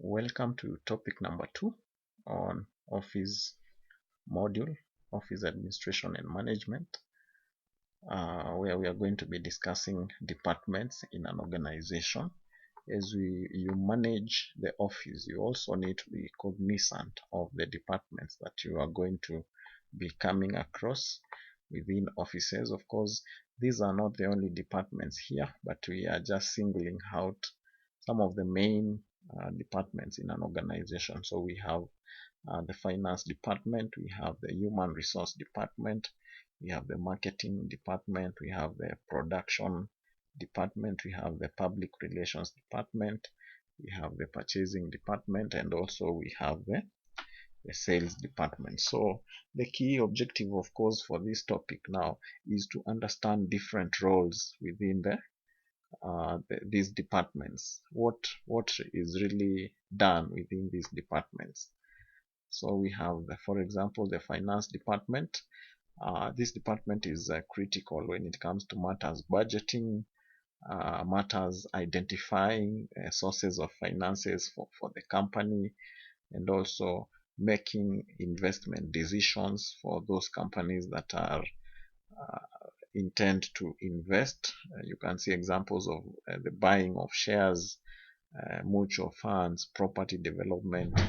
Welcome to topic number 2 on Office module, Office Administration and Management, where we are going to be discussing departments in an organization. As you manage the office, you also need to be cognizant of the departments that you are going to be coming across within offices. Of course, these are not the only departments here, but we are just singling out some of the main departments in an organization. So we have the finance department, we have the human resource department, we have the marketing department, we have the production department, we have the public relations department, we have the purchasing department, and also we have the sales department. So the key objective, of course, for this topic now is to understand different roles within these departments. What is really done within these departments? So we have, for example, the finance department. This department is critical when it comes to matters budgeting, matters identifying sources of finances for the company, and also making investment decisions for those companies that are intend to invest. You can see examples of the buying of shares, mutual funds, property development,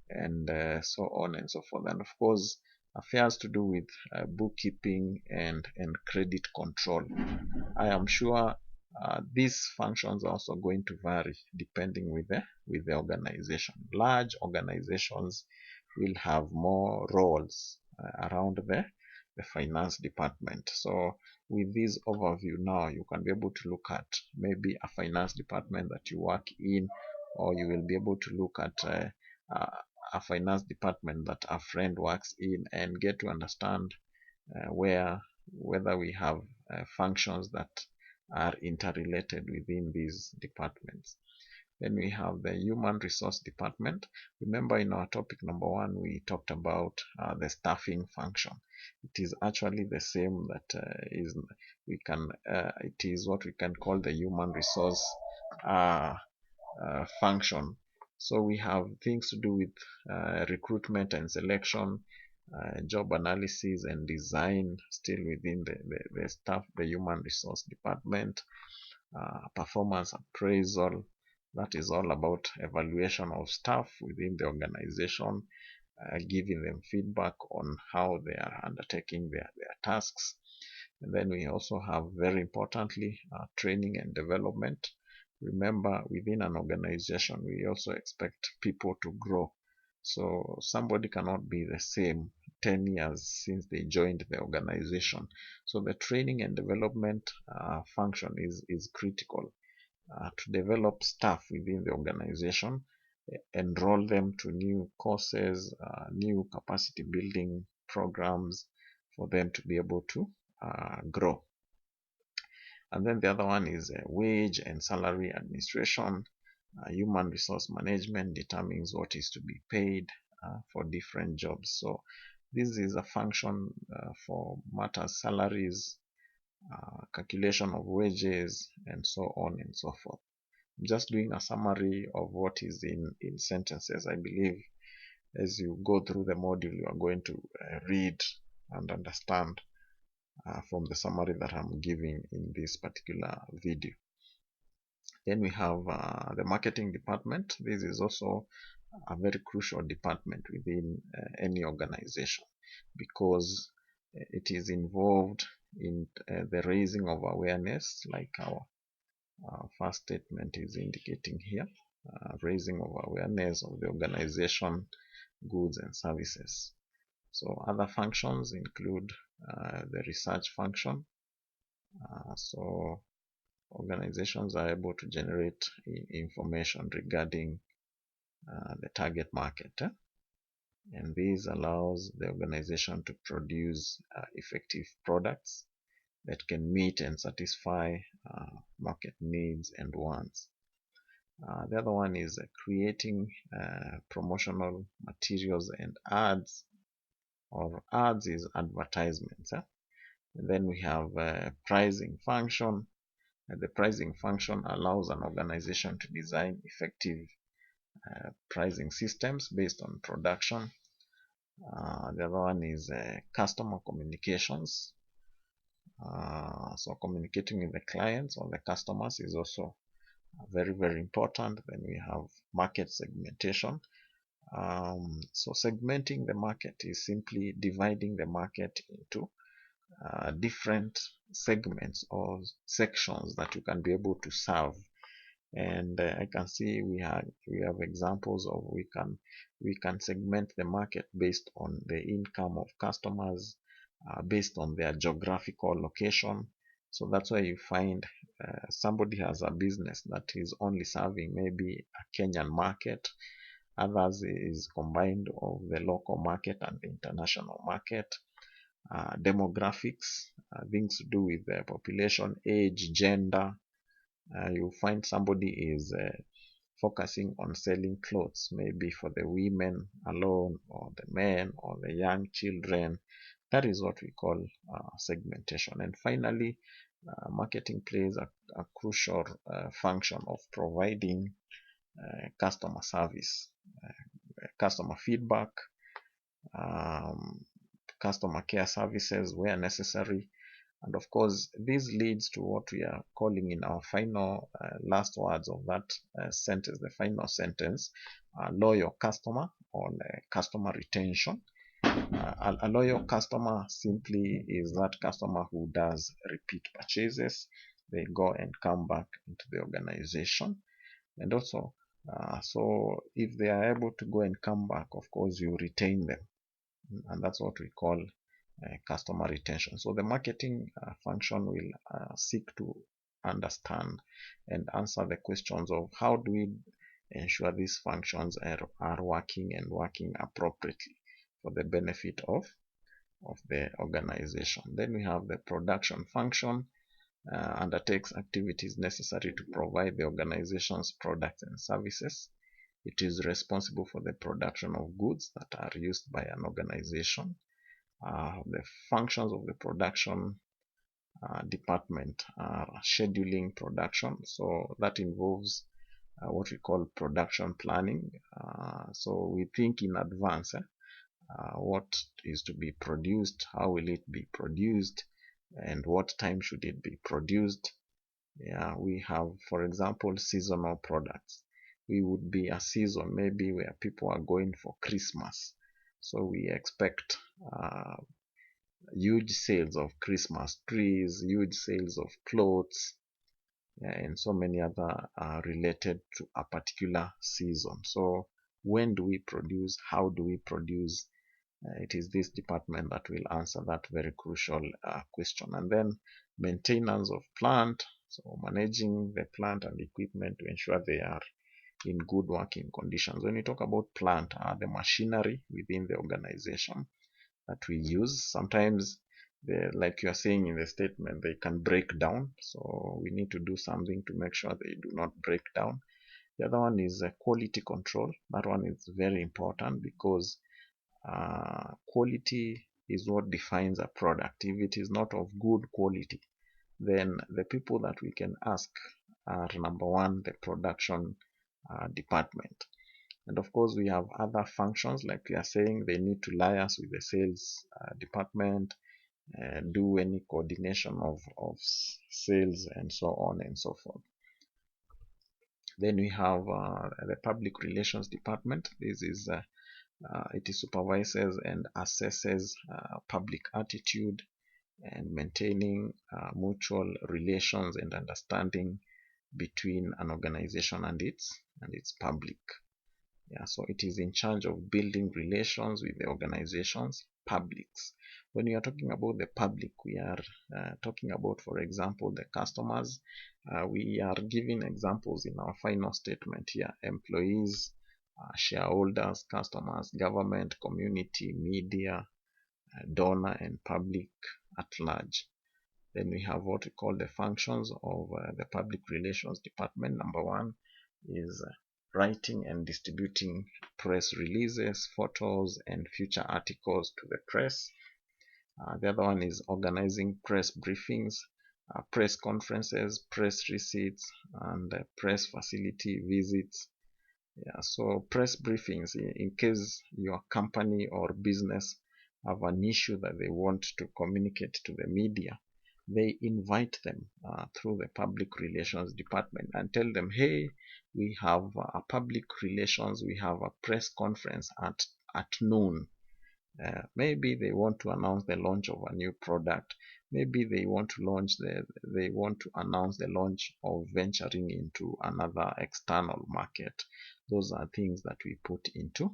and so on and so forth. And of course, affairs to do with bookkeeping and credit control. I am sure these functions are also going to vary depending with the organization. Large organizations will have more roles around the finance department. So with this overview now, you can be able to look at maybe a finance department that you work in, or you will be able to look at a finance department that a friend works in, and get to understand whether we have functions that are interrelated within these departments. Then we have the human resource department. Remember, in our topic number 1, we talked about the staffing function. It is actually the same. It is what we can call the human resource function. So we have things to do with recruitment and selection, job analysis and design, still within the human resource department, performance appraisal. That is all about evaluation of staff within the organization, giving them feedback on how they are undertaking their tasks. And then we also have, very importantly, training and development. Remember, within an organization, we also expect people to grow. So somebody cannot be the same 10 years since they joined the organization. So the training and development function is critical to develop staff within the organization, enroll them to new courses, new capacity building programs for them to be able to grow. And then the other one is wage and salary administration. Human resource management determines what is to be paid for different jobs. So this is a function for matters salaries, calculation of wages, and so on and so forth. I'm just doing a summary of what is in sentences. I believe as you go through the module, you are going to read and understand from the summary that I'm giving in this particular video. Then we have the marketing department. This is also a very crucial department within any organization, because it is involved in the raising of awareness, like our first statement is indicating here, raising of awareness of the organization, goods and services. So other functions include the research function. So organizations are able to generate information regarding the target market, and this allows the organization to produce effective products that can meet and satisfy market needs and wants. The other one is creating promotional materials and ads, or ads is advertisements. And then we have pricing function. The pricing function allows an organization to design effective pricing systems based on production. The other one is customer communications. So communicating with the clients or the customers is also very, very important. Then we have market segmentation. So segmenting the market is simply dividing the market into different segments or sections that you can be able to serve. And I can see we have examples of we can segment the market based on the income of customers, based on their geographical location. So that's why you find somebody has a business that is only serving maybe a Kenyan market. Others is combined of the local market and the international market. Demographics, things to do with the population, age, gender. You find somebody is focusing on selling clothes, maybe for the women alone, or the men, or the young children. That is what we call segmentation. And finally, marketing plays a crucial function of providing customer service, customer feedback, customer care services where necessary. And of course, this leads to what we are calling in our final last words of that sentence, the final sentence, loyal customer or customer retention. A loyal customer simply is that customer who does repeat purchases. They go and come back into the organization. And also, so if they are able to go and come back, of course, you retain them. And that's what we call customer retention. So the marketing function will seek to understand and answer the questions of how do we ensure these functions are working and working appropriately for the benefit of the organization. Then we have the production function, undertakes activities necessary to provide the organization's products and services. It is responsible for the production of goods that are used by an organization. The functions of the production department are scheduling production, so that involves what we call production planning. So we think in advance what is to be produced, how will it be produced, and what time should it be produced. Yeah, we have, for example, seasonal products. We would be a season maybe where people are going for Christmas. So we expect huge sales of Christmas trees, huge sales of clothes, and so many other related to a particular season. So when do we produce? How do we produce? It is this department that will answer that very crucial question. And then maintenance of plant, so managing the plant and equipment to ensure they are in good working conditions. When we talk about plant, the machinery within the organization that we use, sometimes like you are saying in the statement, they can break down, so we need to do something to make sure they do not break down. The other one is quality control. That one is very important because quality is what defines a product. If it is not of good quality, then the people that we can ask are, number one, the production department. And of course, we have other functions, like we are saying, they need to liaise with the sales department, do any coordination of sales, and so on and so forth. Then we have the public relations department. This is it supervises and assesses public attitude and maintaining mutual relations and understanding between an organization and its public. Yeah, so it is in charge of building relations with the organization's publics. When we are talking about the public, we are talking about, for example, the customers. We are giving examples in our final statement here: employees, shareholders, customers, government, community, media, donor, and public at large. Then we have what we call the functions of the public relations department. Number one is writing and distributing press releases, photos, and future articles to the press. The other one is organizing press briefings, press conferences, press receipts, and press facility visits. Yeah, so press briefings in case your company or business have an issue that they want to communicate to the media, they invite them through the public relations department and tell them, hey, we have a public relations, we have a press conference at noon. Maybe they want to announce the launch of a new product. Maybe they want to announce the launch of venturing into another external market. Those are things that we put into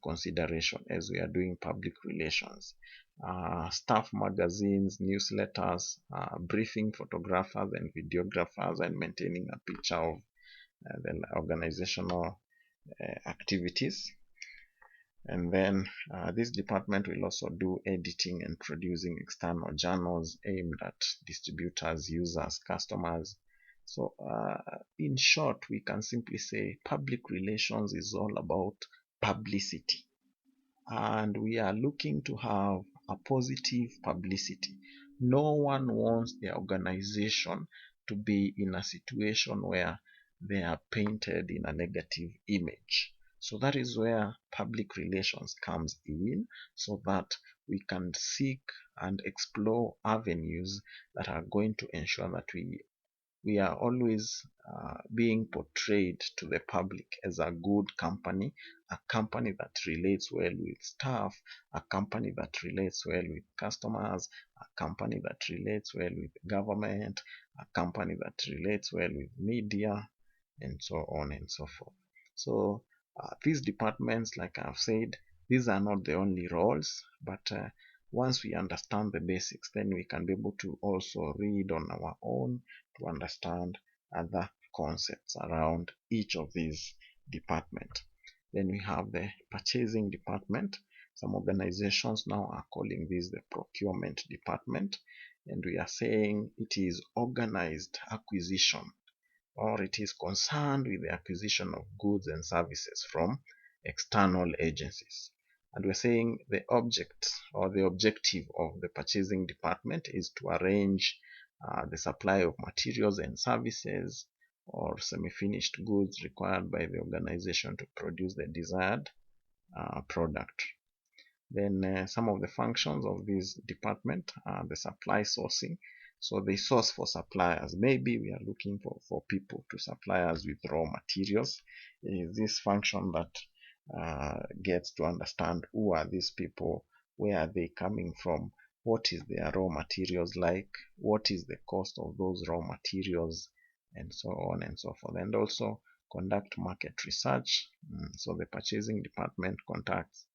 consideration as we are doing public relations. Staff magazines, newsletters, briefing photographers and videographers, and maintaining a picture of the organizational activities. And then this department will also do editing and producing external journals aimed at distributors, users, customers. So in short, we can simply say public relations is all about publicity. And we are looking to have a positive publicity. No one wants their organization to be in a situation where they are painted in a negative image. So that is where public relations comes in, so that we can seek and explore avenues that are going to ensure that we are always being portrayed to the public as a good company, a company that relates well with staff, a company that relates well with customers, a company that relates well with government, a company that relates well with media, and so on and so forth. So these departments, like I've said, these are not the only roles, but once we understand the basics, then we can be able to also read on our own to understand other concepts around each of these departments. Then we have the purchasing department. Some organizations now are calling this the procurement department, and we are saying it is organized acquisition, or it is concerned with the acquisition of goods and services from external agencies. And we're saying the object or the objective of the purchasing department is to arrange the supply of materials and services or semi-finished goods required by the organization to produce the desired product. Then some of the functions of this department are the supply sourcing. So they source for suppliers. Maybe we are looking for people to supply us with raw materials. It is this function that gets to understand who are these people, where are they coming from, what is their raw materials like, what is the cost of those raw materials, and so on and so forth. And also conduct market research. So the purchasing department conducts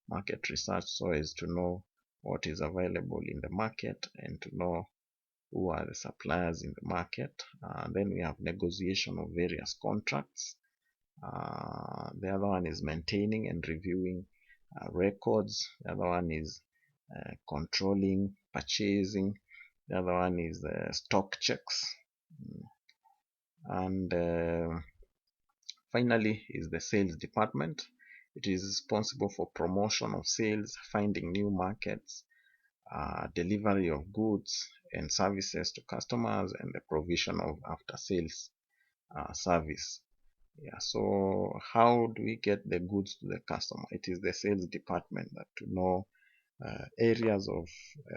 market research so as to know what is available in the market and to know who are the suppliers in the market. Then we have negotiation of various contracts. The other one is maintaining and reviewing records. The other one is controlling purchasing. The other one is stock checks. And finally is the sales department. It is responsible for promotion of sales, finding new markets, delivery of goods and services to customers, and the provision of after-sales service. Yeah, so how do we get the goods to the customer? It is the sales department that to know areas of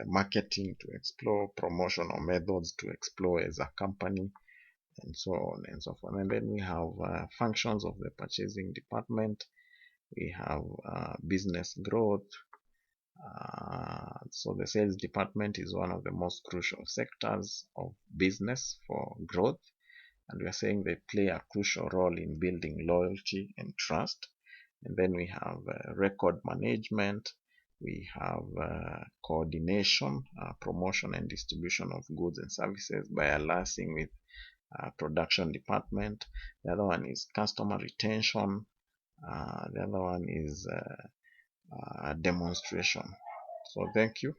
marketing to explore, promotional methods to explore as a company, and so on and so forth. And then we have functions of the purchasing department. We have business growth. So the sales department is one of the most crucial sectors of business for growth, and we are saying they play a crucial role in building loyalty and trust. And then we have record management. We have coordination, promotion and distribution of goods and services by alliing with production department. The other one is customer retention. The other one is demonstration. So thank you.